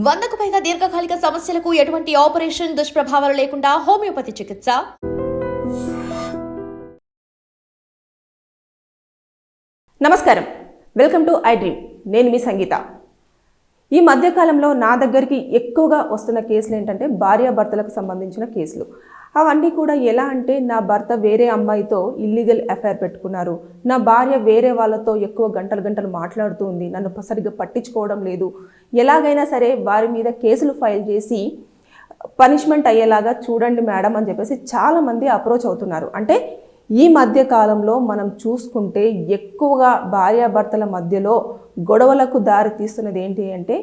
100కు పైగా దీర్ఘకాలిక సమస్యలకు ఎటువంటి ఆపరేషన్ దుష్ప్రభావాలు లేకుండా హోమియోపతి చికిత్స. నమస్కారం, వెల్కమ్ టు ఐ డ్రీమ్. నేను మీ సంగీత. ఈ మధ్యకాలంలో నా దగ్గరికి ఎక్కువగా వస్తున్న కేసులు ఏంటంటే భార్యాభర్తలకు సంబంధించిన కేసులు. అవన్నీ కూడా ఎలా అంటే, నా భర్త వేరే అమ్మాయితో ఇల్లీగల్ అఫైర్ పెట్టుకున్నారు, నా భార్య వేరే వాళ్ళతో ఎక్కువ గంటలు మాట్లాడుతూ ఉంది, నన్ను సరిగ్గా పట్టించుకోవడం లేదు, ఎలాగైనా సరే వారి మీద కేసులు ఫైల్ చేసి పనిష్మెంట్ అయ్యేలాగా చూడండి మేడం అని చెప్పేసి చాలామంది అప్రోచ్ అవుతున్నారు. అంటే ఈ మధ్య కాలంలో మనం చూసుకుంటే ఎక్కువగా భార్యాభర్తల మధ్యలో గొడవలకు దారి తీస్తున్నది ఏంటి అంటే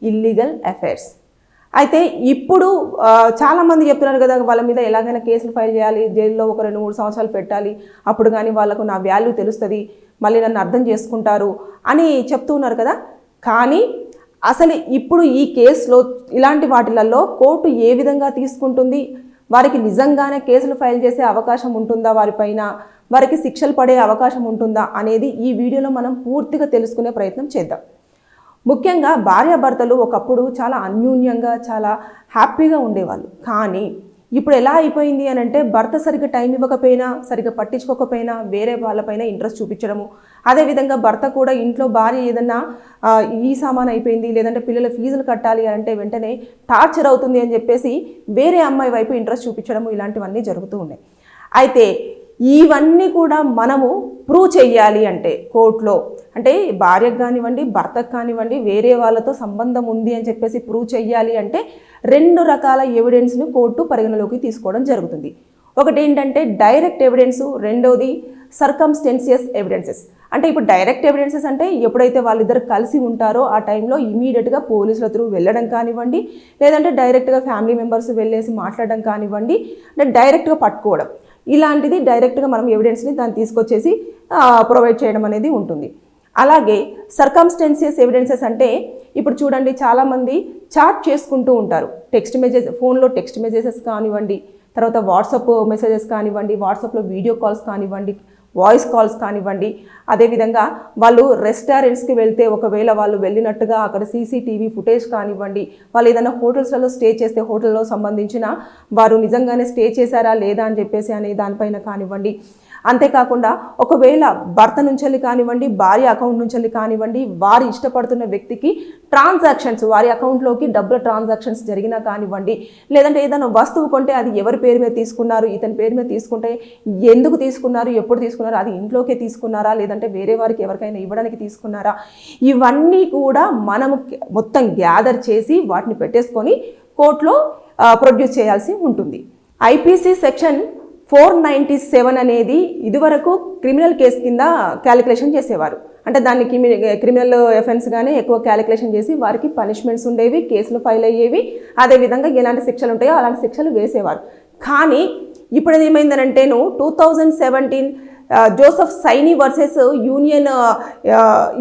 ఇల్లీగల్ అఫైర్స్. అయితే ఇప్పుడు చాలామంది చెప్తున్నారు కదా, వాళ్ళ మీద ఎలాగైనా కేసులు ఫైల్ చేయాలి, జైల్లో ఒక 2-3 సంవత్సరాలు పెట్టాలి, అప్పుడు కానీ వాళ్ళకు నా వాల్యూ తెలుస్తుంది, మళ్ళీ నన్ను అర్థం చేసుకుంటారు అని చెప్తూ ఉన్నారు కదా. కానీ అసలు ఇప్పుడు ఈ కేసులో ఇలాంటి వాటిలలో కోర్టు ఏ విధంగా తీసుకుంటుంది, వారికి నిజంగానే కేసులు ఫైల్ చేసే అవకాశం ఉంటుందా, వారిపైన వారికి శిక్షలు పడే అవకాశం ఉంటుందా అనేది ఈ వీడియోలో మనం పూర్తిగా తెలుసుకునే ప్రయత్నం చేద్దాం. ముఖ్యంగా భార్యాభర్తలు ఒకప్పుడు చాలా అన్యోన్యంగా చాలా హ్యాపీగా ఉండేవాళ్ళు. కానీ ఇప్పుడు ఎలా అయిపోయింది అని అంటే, భర్త సరిగ్గా టైం ఇవ్వకపోయినా, సరిగ్గా పట్టించుకోకపోయినా వేరే వాళ్ళపైన ఇంట్రెస్ట్ చూపించడము, అదేవిధంగా భర్త కూడా ఇంట్లో భార్య ఏదన్నా ఈ సామాన్ అయిపోయింది, లేదంటే పిల్లల ఫీజులు కట్టాలి అంటే వెంటనే టార్చర్ అవుతుంది అని చెప్పేసి వేరే అమ్మాయి వైపు ఇంట్రెస్ట్ చూపించడము, ఇలాంటివన్నీ జరుగుతూ ఉన్నాయి. అయితే ఇవన్నీ కూడా మనము ప్రూవ్ చెయ్యాలి అంటే కోర్టులో, అంటే భార్యకు కానివ్వండి భర్తకు కానివ్వండి వేరే వాళ్ళతో సంబంధం ఉంది అని చెప్పేసి ప్రూవ్ చెయ్యాలి అంటే 2 రకాల ఎవిడెన్స్ను కోర్టు పరిగణలోకి తీసుకోవడం జరుగుతుంది. ఒకటి ఏంటంటే డైరెక్ట్ ఎవిడెన్స్, రెండోది సర్కమ్స్టెన్షియస్ ఎవిడెన్సెస్. అంటే ఇప్పుడు డైరెక్ట్ ఎవిడెన్సెస్ అంటే ఎప్పుడైతే వాళ్ళిద్దరు కలిసి ఉంటారో ఆ టైంలో ఇమీడియట్గా పోలీసుల త్రూ వెళ్ళడం కానివ్వండి, లేదంటే డైరెక్ట్గా ఫ్యామిలీ మెంబర్స్ వెళ్ళేసి మాట్లాడడం కానివ్వండి, అంటే డైరెక్ట్గా పట్టుకోవడం, ఇలాంటిది డైరెక్ట్గా మనం ఎవిడెన్స్ని దాన్ని తీసుకొచ్చేసి ప్రొవైడ్ చేయడం అనేది ఉంటుంది. అలాగే సర్కమ్స్టెన్షియస్ ఎవిడెన్సెస్ అంటే ఇప్పుడు చూడండి, చాలామంది చాట్ చేసుకుంటూ ఉంటారు, టెక్స్ట్ మెసేజ్, ఫోన్లో టెక్స్ట్ మెసేజెస్ కానివ్వండి, తర్వాత వాట్సాప్ మెసేజెస్ కానివ్వండి, వాట్సాప్లో వీడియో కాల్స్ కానివ్వండి, వాయిస్ కాల్స్ కానివ్వండి, అదేవిధంగా వాళ్ళు రెస్టారెంట్స్కి వెళ్తే ఒకవేళ వాళ్ళు వెళ్ళినట్టుగా అక్కడ సీసీటీవీ ఫుటేజ్ కానివ్వండి, వాళ్ళు ఏదైనా హోటల్స్లలో స్టే చేస్తే హోటల్లో సంబంధించిన వారు నిజంగానే స్టే చేశారా లేదా అని చెప్పేసి అనే దానిపైన కానివ్వండి. అంతేకాకుండా ఒకవేళ భర్త నుంచి కానివ్వండి, భార్య అకౌంట్ నుంచి కానివ్వండి, వారు ఇష్టపడుతున్న వ్యక్తికి ట్రాన్సాక్షన్స్, వారి అకౌంట్లోకి డబ్బుల ట్రాన్సాక్షన్స్ జరిగినా కానివ్వండి, లేదంటే ఏదైనా వస్తువు కొంటే అది ఎవరి పేరు మీద తీసుకున్నారు, ఇతని పేరు మీద తీసుకుంటే ఎందుకు తీసుకున్నారు, ఎప్పుడు తీసుకున్నారు, అది ఇంట్లోకే తీసుకున్నారా, లేదంటే వేరే వారికి ఎవరికైనా ఇవ్వడానికి తీసుకున్నారా, ఇవన్నీ కూడా మనము మొత్తం గ్యాదర్ చేసి వాటిని పెట్టేసుకొని కోర్టులో ప్రొడ్యూస్ చేయాల్సి ఉంటుంది. ఐపీసీ సెక్షన్ 497 అనేది ఇదివరకు క్రిమినల్ కేసు కింద క్యాలిక్యులేషన్ చేసేవారు. అంటే దాన్ని క్రిమినల్ ఎఫెన్స్గానే ఎక్కువ క్యాలిక్యులేషన్ చేసి వారికి పనిష్మెంట్స్ ఉండేవి, కేసులు ఫైల్ అయ్యేవి, అదేవిధంగా ఎలాంటి శిక్షలు ఉంటాయో అలాంటి శిక్షలు వేసేవారు. కానీ ఇప్పుడు ఏమైందనంటే 2017 Joseph Saini versus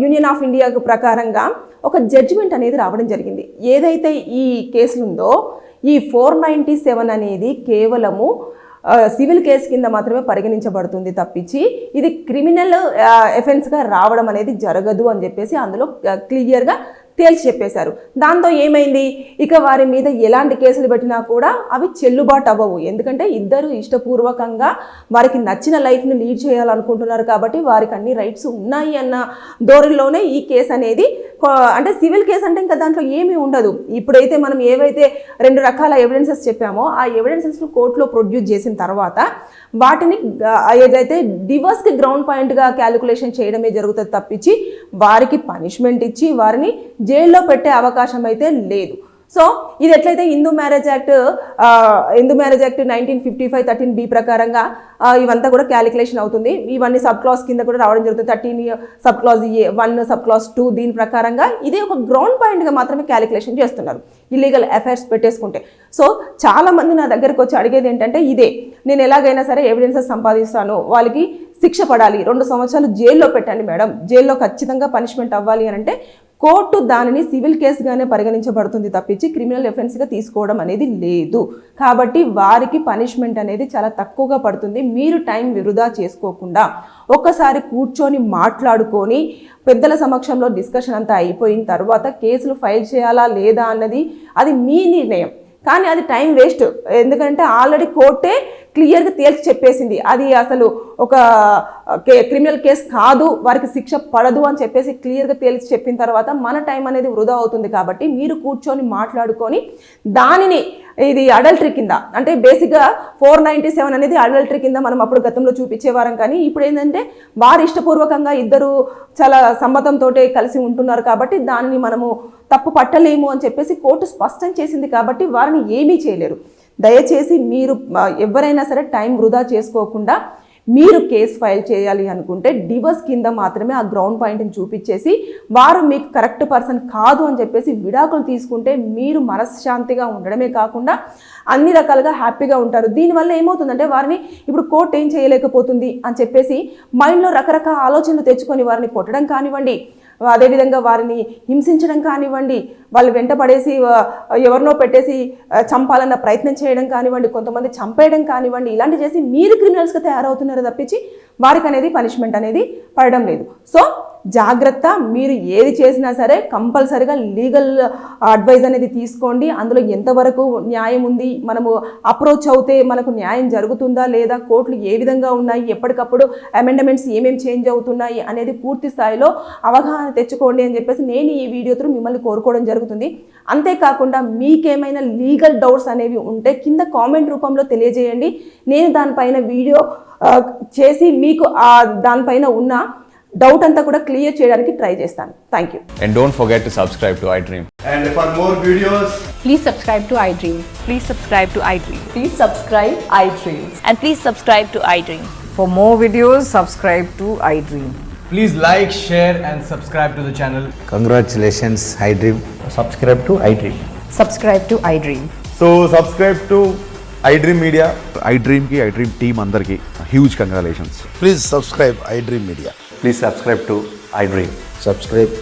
union of India ప్రకారంగా ఒక జడ్జిమెంట్ అనేది రావడం జరిగింది. ఏదైతే ఈ కేసులు ఉందో ఈ 497 అనేది కేవలము సివిల్ కేసు కింద మాత్రమే పరిగణించబడుతుంది తప్పించి ఇది క్రిమినల్ ఎఫెన్స్గా రావడం అనేది జరగదు అని చెప్పేసి అందులో క్లియర్గా తేల్చి చెప్పేశారు. దాంతో ఏమైంది, ఇక వారి మీద ఎలాంటి కేసులు పెట్టినా కూడా అవి చెల్లుబాటు అవ్వవు. ఎందుకంటే ఇద్దరు ఇష్టపూర్వకంగా వారికి నచ్చిన లైఫ్ని లీడ్ చేయాలనుకుంటున్నారు కాబట్టి వారికి అన్ని రైట్స్ ఉన్నాయి అన్న ధోరణిలోనే ఈ కేసు అనేది, అంటే సివిల్ కేసు అంటే ఇంకా దాంట్లో ఏమీ ఉండదు. ఇప్పుడైతే మనం ఏవైతే 2 రకాల ఎవిడెన్సెస్ చెప్పామో ఆ ఎవిడెన్సెస్ను కోర్టులో ప్రొడ్యూస్ చేసిన తర్వాత వాటిని ఏదైతే డివోర్స్కి గ్రౌండ్ పాయింట్గా క్యాలిక్యులేషన్ చేయడమే జరుగుతుంది తప్పించి వారికి పనిష్మెంట్ ఇచ్చి వారిని జైల్లో పెట్టే అవకాశం అయితే లేదు. సో ఇది ఎట్లయితే హిందూ మ్యారేజ్ యాక్ట్ 1955 13B ప్రకారంగా ఇవంతా కూడా క్యాలిక్యులేషన్ అవుతుంది. ఇవన్నీ సబ్ క్లాస్ కింద కూడా రావడం జరుగుతుంది. 13 సబ్ క్లాస్ 1 సబ్ క్లాస్ 2 దీని ప్రకారంగా ఇది ఒక గ్రౌండ్ పాయింట్గా మాత్రమే క్యాలిక్యులేషన్ చేస్తున్నారు ఇల్లీగల్ అఫైర్స్ పెట్టేసుకుంటే. సో చాలామంది నా దగ్గరకు వచ్చి అడిగేది ఏంటంటే ఇదే, నేను ఎలాగైనా సరే ఎవిడెన్సెస్ సంపాదిస్తాను, వాళ్ళకి శిక్ష పడాలి, 2 సంవత్సరాలు జైల్లో పెట్టండి మేడం, జైల్లో ఖచ్చితంగా పనిష్మెంట్ అవ్వాలి అని అంటే కోర్టు దానిని సివిల్ కేసుగానే పరిగణించబడుతుంది తప్పించి క్రిమినల్ అఫెన్స్గా తీసుకోవడం అనేది లేదు. కాబట్టి వారికి పనిష్మెంట్ అనేది చాలా తక్కువగా పడుతుంది. మీరు టైం వృధా చేసుకోకుండా ఒక్కసారి కూర్చొని మాట్లాడుకొని పెద్దల సమక్షంలో డిస్కషన్ అంతా అయిపోయిన తర్వాత కేసులు ఫైల్ చేయాలా లేదా అన్నది అది మీ నిర్ణయం. కానీ అది టైం వేస్ట్. ఎందుకంటే ఆల్రెడీ కోర్టే క్లియర్గా తేల్చి చెప్పేసింది అది అసలు ఒక క్రిమినల్ కేసు కాదు, వారికి శిక్ష పడదు అని చెప్పేసి క్లియర్గా తేల్చి చెప్పిన తర్వాత మన టైం అనేది వృధా అవుతుంది. కాబట్టి మీరు కూర్చొని మాట్లాడుకొని దానిని ఇది అడల్టరీ కింద, అంటే బేసిక్గా 497 అనేది అడల్టరీ కింద మనం అప్పుడు గతంలో చూపించేవారం. కానీ ఇప్పుడు ఏంటంటే వారు ఇష్టపూర్వకంగా ఇద్దరు చాలా సమ్మతంతో కలిసి ఉంటున్నారు కాబట్టి దాన్ని మనము తప్పు పట్టలేము అని చెప్పేసి కోర్టు స్పష్టం చేసింది. కాబట్టి వారిని ఏమీ చేయలేరు. దయచేసి మీరు ఎవరైనా సరే టైం వృధా చేసుకోకుండా మీరు కేసు ఫైల్ చేయాలి అనుకుంటే డివోర్స్ కింద మాత్రమే ఆ గ్రౌండ్ పాయింట్ని చూపించేసి వారు మీకు కరెక్ట్ పర్సన్ కాదు అని చెప్పేసి విడాకులు తీసుకుంటే మీరు మనశ్శాంతిగా ఉండడమే కాకుండా అన్ని రకాలుగా హ్యాపీగా ఉంటారు. దీనివల్ల ఏమవుతుందంటే వారిని ఇప్పుడు కోర్టు ఏం చేయలేకపోతుంది అని చెప్పేసి మైండ్లో రకరకాల ఆలోచనలు తెచ్చుకొని వారిని కొట్టడం కానివ్వండి, అదేవిధంగా వారిని హింసించడం కానివ్వండి, వాళ్ళు వెంట పడేసి ఎవరినో పెట్టేసి చంపాలన్న ప్రయత్నం చేయడం కానివ్వండి, కొంతమంది చంపేయడం కానివ్వండి, ఇలాంటి చేసి మీరు క్రిమినల్స్గా తయారవుతున్నారు తప్పించి వారికి అనేది పనిష్మెంట్ అనేది పడడం లేదు. సో జాగ్రత్త. మీరు ఏది చేసినా సరే కంపల్సరిగా లీగల్ అడ్వైజ్ అనేది తీసుకోండి. అందులో ఎంతవరకు న్యాయం ఉంది, మనము అప్రోచ్ అవుతే మనకు న్యాయం జరుగుతుందా లేదా, కోర్టులు ఏ విధంగా ఉన్నాయి, ఎప్పటికప్పుడు అమెండ్మెంట్స్ ఏమేమి చేంజ్ అవుతున్నాయి అనేది పూర్తి స్థాయిలో అవగాహన తెచ్చుకోండి అని చెప్పేసి నేను ఈ వీడియో త్రూ మిమ్మల్ని కోరుకోవడం జరుగుతుంది. అంతేకాకుండా మీకేమైనా లీగల్ డౌట్స్ అనేవి ఉంటే కింద కామెంట్ రూపంలో తెలియజేయండి. నేను దానిపైన వీడియో చేసి మీకు దానిపైన ఉన్న డౌట్ అంతా కూడా క్లియర్ చేయడానికి ట్రై చేస్తాను. Thank you. And don't forget to subscribe to iDream. And for more videos, Please subscribe to iDream. Please subscribe to iDream. Please subscribe iDream. And please subscribe to iDream. For more videos, subscribe to iDream. please like, share and subscribe to the channel. Congratulations, iDream. Subscribe to iDream. Subscribe to iDream. So subscribe to iDream Media. iDream ki iDream team andarki huge congratulations. Please subscribe iDream Media. Please subscribe to iDream. Subscribe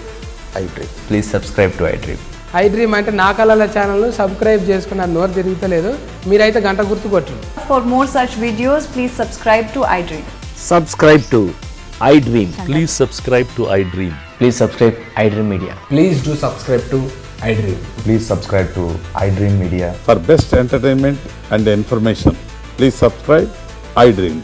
iDream. Please subscribe to iDream. iDream అంటే నా కళల ఛానల్ను subscribe చేసుకున్న నోరు తిరుగుతలేదు, మీరైతే గంట గుర్తు కొట్టండి. For more such videos, please subscribe to iDream. Subscribe to iDream. Please subscribe to iDream. Please subscribe iDream Media. Please do subscribe to iDream. Please subscribe to iDream Media. For best entertainment and information, please subscribe iDream.